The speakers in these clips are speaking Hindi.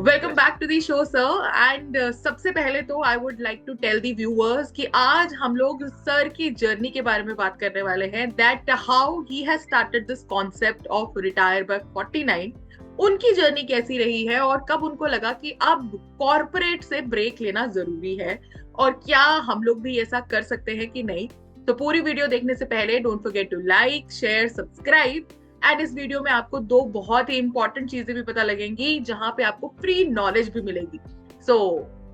Welcome back to the show sir and सबसे पहले तो I would like to tell the viewers कि आज हम लोग सर की जर्नी के बारे में बात करने वाले हैं, that how he has started this concept of retire bye 49। उनकी जर्नी कैसी रही है और कब उनको लगा कि अब कॉर्पोरेट से ब्रेक लेना जरूरी है और क्या हम लोग भी ऐसा कर सकते हैं कि नहीं। तो पूरी वीडियो देखने से पहले don't forget to like, share, subscribe. And इस वीडियो में आपको दो बहुत ही इंपॉर्टेंट चीजें भी पता लगेंगी जहां पे आपको फ्री नॉलेज भी मिलेगी। सो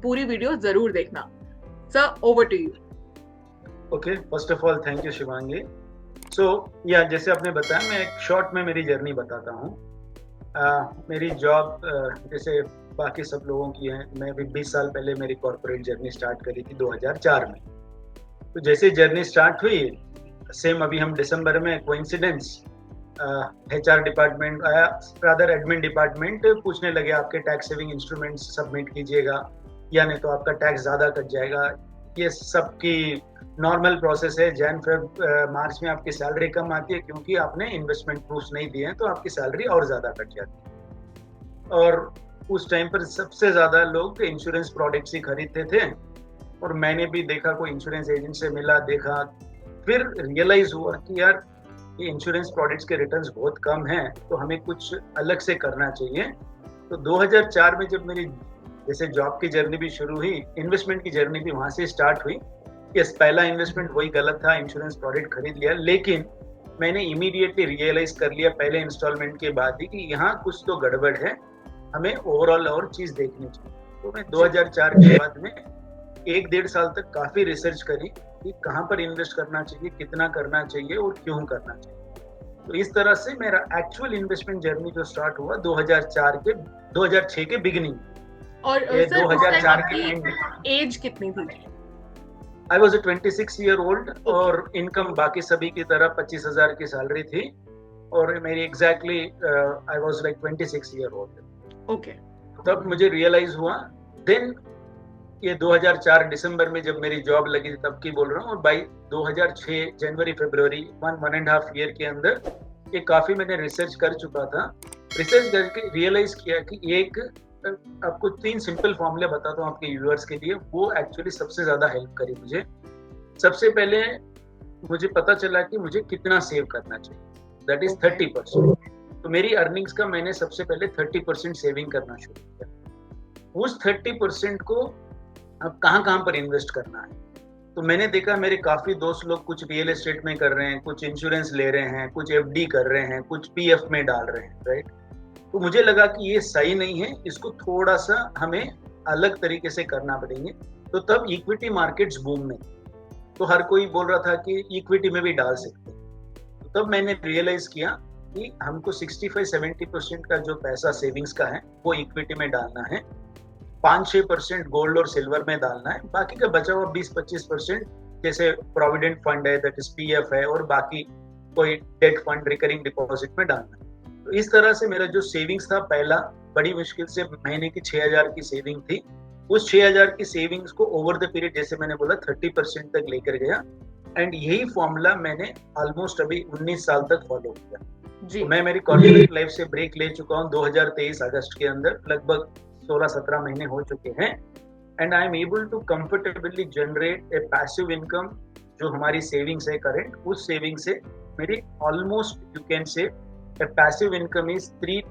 पूरी वीडियो जरूर देखना। Sir, over to you. Okay, first of all thank you Shivangi. So या जैसे आपने बताया, मैं एक शॉर्ट में मेरी जर्नी बताता हूँ। मेरी जॉब जैसे बाकी सब लोगों की है, मैं भी 20 साल पहले मेरी कॉर्पोरेट जर्नी स्टार्ट करी थी 2004 में। तो जैसे जर्नी स्टार्ट हुई, सेम अभी हम दिसंबर में कोइंसिडेंस HR डिपार्टमेंट आया, रादर एडमिन डिपार्टमेंट पूछने लगे आपके टैक्स सेविंग इंस्ट्रूमेंट्स सबमिट कीजिएगा या नहीं तो आपका टैक्स ज़्यादा कट जाएगा। ये सबकी नॉर्मल प्रोसेस है। जैन फेब मार्च में आपकी सैलरी कम आती है क्योंकि आपने इन्वेस्टमेंट प्रूफ नहीं दिए हैं, तो आपकी सैलरी और ज़्यादा कट जाती है। और उस टाइम पर सबसे ज़्यादा लोग इंश्योरेंस प्रोडक्ट्स ही खरीदते थे और मैंने भी देखा, कोई इंश्योरेंस एजेंट से मिला, देखा, फिर रियलाइज हुआ कि यार ये इंश्योरेंस प्रोडक्ट्स के रिटर्न्स बहुत कम हैं, तो हमें कुछ अलग से करना चाहिए। तो 2004 में जब मेरी जैसे जॉब की जर्नी भी शुरू हुई, इन्वेस्टमेंट की जर्नी भी वहाँ से स्टार्ट हुई। यस, पहला इन्वेस्टमेंट वही गलत था, इंश्योरेंस प्रोडक्ट खरीद लिया, लेकिन मैंने इमीडिएटली रियलाइज कर लिया पहले इंस्टॉलमेंट के बाद ही कि यहाँ कुछ तो गड़बड़ है, हमें ओवरऑल और चीज़ देखनी चाहिए। तो मैं 2004 के बाद में 1-1.5 साल तक काफ़ी रिसर्च करी कि कहाँ पर इन्वेस्ट करना चाहिए, कितना करना चाहिए और क्यों करना चाहिए। तो इस तरह से मेरा एक्चुअल इन्वेस्टमेंट जर्नी जो स्टार्ट हुआ 2006 के बिगिनिंग। और सर 2004 की एज कितनी थी? आई वॉज 26 ईयर ओल्ड और इनकम बाकी सभी की तरह 25,000 की सैलरी थी और मेरी exactly I was like 26 year old. Okay, तब मुझे रियलाइज हुआ। देन ये 2004 दिसंबर में जब मेरी जॉब लगी थी तब की बोल रहा हूँ, और बाई 2006 जनवरी फरवरी 1.5 ईयर के अंदर ये काफ़ी मैंने रिसर्च कर चुका था। रिसर्च करके रियलाइज किया कि एक आपको 3 सिंपल फॉर्मूले बताता हूँ आपके व्यूअर्स के लिए, वो एक्चुअली सबसे ज़्यादा हेल्प करी मुझे। सबसे पहले मुझे पता चला कि मुझे कितना सेव करना चाहिए, दैट इज 30%। तो मेरी अर्निंग्स का मैंने सबसे पहले 30% सेविंग करना शुरू किया। उस 30% को अब कहाँ पर इन्वेस्ट करना है, तो मैंने देखा मेरे काफ़ी दोस्त लोग कुछ रियल एस्टेट में कर रहे हैं, कुछ इंश्योरेंस ले रहे हैं, कुछ FD कर रहे हैं, कुछ PF में डाल रहे हैं, राइट। तो मुझे लगा कि ये सही नहीं है, इसको थोड़ा सा हमें अलग तरीके से करना पड़ेंगे। तो तब इक्विटी मार्केट्स बूम में, तो हर कोई बोल रहा था कि इक्विटी में भी डाल सकते हैं। तो तब मैंने रियलाइज किया कि हमको 65-70% का जो पैसा सेविंग्स का है वो इक्विटी में डालना है, 5-6% गोल्ड और सिल्वर में डालना है, बाकी का बचा हुआ 20-25% जैसे प्रोविडेंट फंड है, दैट इज PF है, और बाकी कोई डेट फंड, रिकरिंग डिपॉजिट में डालना है। तो इस तरह से मेरा जो सेविंग्स था, पहला बड़ी मुश्किल से महीने की 6,000 की सेविंग थी। उस 6,000 की सेविंग्स को ओवर द पीरियड, जैसे मैंने बोला, 30% तक लेकर गया। एंड यही फॉर्मूला मैंने ऑलमोस्ट अभी 19 साल तक फॉलो किया। तो मैं मेरी कॉर्पोरेट लाइफ से ब्रेक ले चुका हूँ 2023 अगस्त के अंदर, लगभग 16-17 महीने हो चुके हैं। And I am able to comfortably generate a passive income. जो हमारी सेविंग्स है करंट, उस सेविंग से मेरी almost you can say A passive income is 3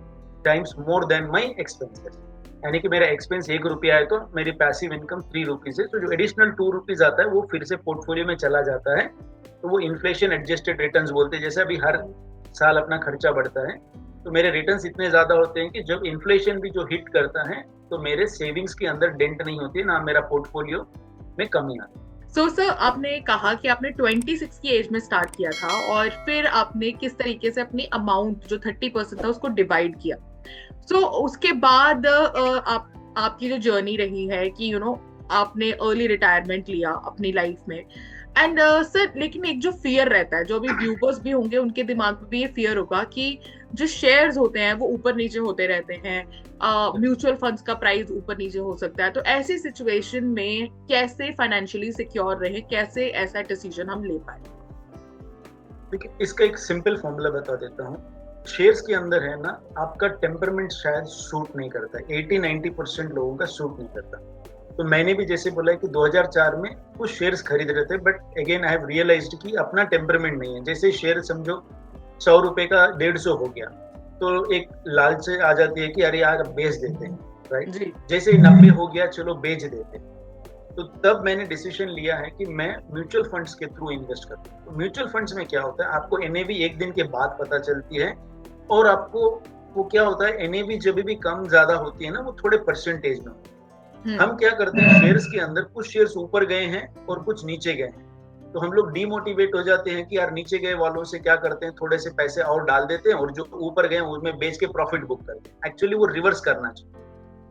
times more than my expenses. यानी कि मेरा एक्सपेंस 1 रुपया है तो मेरी पैसिव इनकम 3 रुपीज है। तो जो एडिशनल 2 रुपीज आता है वो फिर से पोर्टफोलियो में चला जाता है। तो वो इन्फ्लेशन एडजस्टेड रिटर्न्स बोलते हैं। जैसे अभी हर साल अपना खर्चा बढ़ता है, तो मेरे रिटर्न्स इतने ज्यादा होते हैं कि जब इन्फ्लेशन भी जो हिट करता है तो मेरे सेविंग्स के अंदर डेंट नहीं होती, ना मेरा पोर्टफोलियो में कमी आती है। सो सर, आपने कहा कि आपने 26 की एज में स्टार्ट किया था और फिर आपने किस तरीके से अपनी अमाउंट जो 30% था उसको डिवाइड किया। सो उसके बाद आपकी जो जर्नी रही है कि आपने अर्ली रिटायरमेंट लिया अपनी लाइफ में। एंड सर, लेकिन एक जो फियर रहता है, जो अभी व्यूवर्स भी होंगे उनके दिमाग में भी ये फियर होगा कि जो शेयर्स होते हैं वो ऊपर नीचे होते रहते हैं, म्यूचुअल फंड्स का प्राइस ऊपर नीचे हो सकता है। तो ऐसी सिचुएशन में कैसे फाइनेंशियली सिक्योर रहे, कैसे ऐसा डिसीजन हम ले पाए? देखिए, इसका एक सिंपल फॉर्मूला बता देता हूँ। शेयर्स के अंदर है ना, आपका टेम्परमेंट शायद सूट नहीं करता, 80-90% लोगों का सूट नहीं करता। तो मैंने भी जैसे बोला कि 2004 में कुछ शेयर्स खरीद रहे थे, but again I have realized कि अपना टेम्परमेंट नहीं है। जैसे शेयर समझो 100 रुपए का 150 हो गया, तो एक लालच आ जाती है कि अरे यार अब बेच देते हैं, राइट। जैसे 90 हो गया, चलो बेच देते हैं। तो तब मैंने डिसीजन लिया है कि मैं म्यूचुअल फंड्स के थ्रू इन्वेस्ट करता हूँ। तो म्यूचुअल फंड्स में क्या होता है, आपको एनएवी एक दिन के बाद पता चलती है, और आपको वो क्या होता है, एनएवी जब भी कम ज्यादा होती है ना, वो थोड़े परसेंटेज में होती है। हम क्या करते हैं, शेयर्स के अंदर कुछ शेयर्स ऊपर गए हैं और कुछ नीचे गए हैं, तो हम लोग डीमोटिवेट हो जाते हैं कि यार नीचे गए वालों से क्या करते हैं, थोड़े से पैसे और डाल देते हैं, और जो ऊपर गए उसमें बेच के प्रॉफिट बुक करते हैं। एक्चुअली वो रिवर्स करना चाहिए।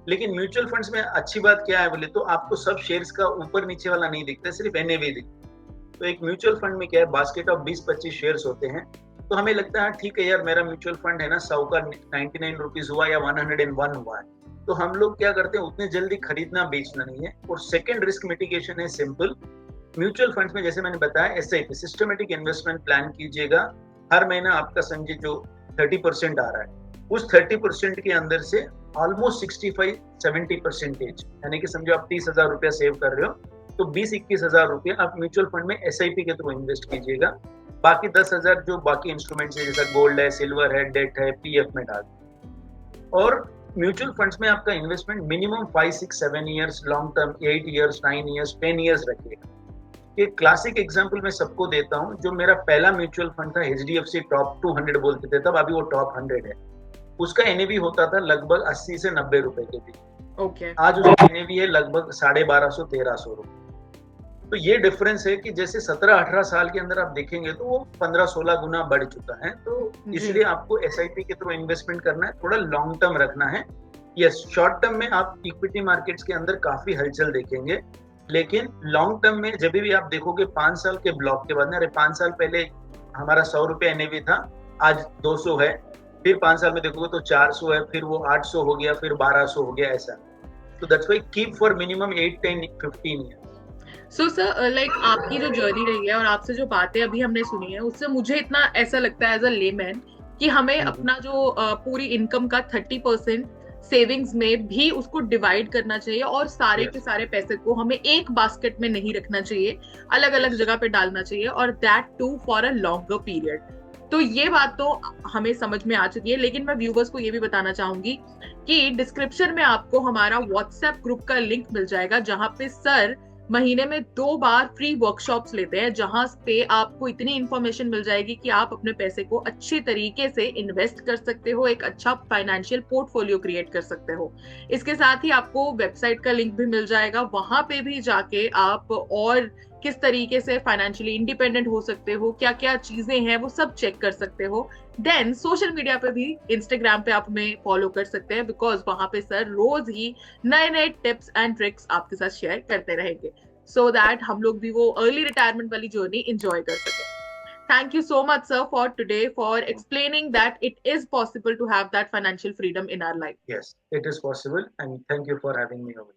लेकिन म्यूचुअल फंड्स में अच्छी बात क्या है बोले तो, आपको सब शेयर्स का ऊपर नीचे वाला नहीं दिखता, सिर्फ एनएवी दिखता। तो एक म्यूचुअल फंड में क्या है, बास्केट ऑफ 20-25 शेयर्स होते हैं। तो हमें लगता है ठीक है यार, मेरा म्यूचुअल फंड है ना 100 का 99 रुपीज हुआ या 101 हुआ है, तो हम लोग क्या करते हैं, उतने जल्दी खरीदना बेचना नहीं है। और सेकेंड रिस्क मिटिगेशन है सिंपल। म्यूचुअल फंड्स में जैसे मैंने बताया, एसआईपी सिस्टमेटिक इन्वेस्टमेंट प्लान कीजिएगा। हर महीना आपका समझे जो 30% आ रहा है, उस 30% के अंदर से ऑलमोस्ट 65-70%, यानी कि समझो आप 30,000 रुपया सेव कर रहे हो, तो 20-21,000 रुपया आप म्यूचुअल फंड में एसआईपी के थ्रू इन्वेस्ट कीजिएगा। बाकी 10,000 जो बाकी इंस्ट्रूमेंट्स है, जैसा गोल्ड है, सिल्वर है, डेट है, पीएफ में डाल। और म्यूचुअल फंड्स में आपका investment minimum 5-6-7 years, long term 8 years, 9 years, 10 years रखिएगा। ये क्लासिक एग्जांपल मैं सबको देता हूँ। जो मेरा पहला म्यूचुअल फंड था HDFC टॉप 200 बोलते थे तब, अभी वो टॉप 100 है। उसका एनएवी होता था लगभग 80 से 90 रुपए के बीच। आज उसका एनएवी है लगभग 1250-1300 रुपए। तो ये डिफरेंस है कि जैसे 17-18 साल के अंदर आप देखेंगे तो वो 15-16 गुना बढ़ चुका है। तो इसलिए आपको एसआईपी के थ्रू इन्वेस्टमेंट करना है, थोड़ा लॉन्ग टर्म रखना है। यस, शॉर्ट टर्म में आप इक्विटी मार्केट्स के अंदर काफी हलचल देखेंगे, लेकिन लॉन्ग टर्म में जब भी आप देखोगे 5 साल के ब्लॉक के बाद, अरे 5 साल पहले हमारा 100 रुपये एनएवी था, आज 200 है, फिर 5 साल में देखोगे तो 400 है, फिर वो 800 हो गया, फिर 1200 हो गया, ऐसा। तो that's why keep for minimum 8, 10, 15 years. So sir, like आपकी जो जर्नी रही है और आपसे जो बातें अभी हमने सुनी है, उससे मुझे इतना ऐसा लगता है एज अ लेमैन कि हमें अपना जो पूरी इनकम का 30% सेविंग्स में भी उसको डिवाइड करना चाहिए, और सारे के सारे पैसे को हमें एक बास्केट में नहीं रखना चाहिए, अलग अलग जगह पे डालना चाहिए, और that too for a longer period. तो ये बात तो हमें समझ में आ चुकी है, लेकिन मैं व्यूवर्स को ये भी बताना चाहूंगी कि डिस्क्रिप्शन में आपको हमारा व्हाट्सएप ग्रुप का लिंक मिल जाएगा, जहां पे सर महीने में 2 बार फ्री वर्कशॉप्स लेते हैं, जहां पे आपको इतनी इंफॉर्मेशन मिल जाएगी कि आप अपने पैसे को अच्छी तरीके से इन्वेस्ट कर सकते हो, एक अच्छा फाइनेंशियल पोर्टफोलियो क्रिएट कर सकते हो। इसके साथ ही आपको वेबसाइट का लिंक भी मिल जाएगा, वहां पे भी जाके आप और किस तरीके से फाइनेंशियली इंडिपेंडेंट हो सकते हो, क्या क्या चीजें हैं वो सब चेक कर सकते हो। देन सोशल मीडिया पे भी, इंस्टाग्राम पे आप हमें फॉलो कर सकते हैं, बिकॉज वहां पे सर रोज ही नए नए टिप्स एंड ट्रिक्स आपके साथ शेयर करते रहेंगे, सो दैट हम लोग भी वो अर्ली रिटायरमेंट वाली जर्नी एंजॉय कर सके। Thank you so much, sir, for today, for explaining that it is possible to have that financial freedom in our life. Yes, it is possible, and thank you for having me over.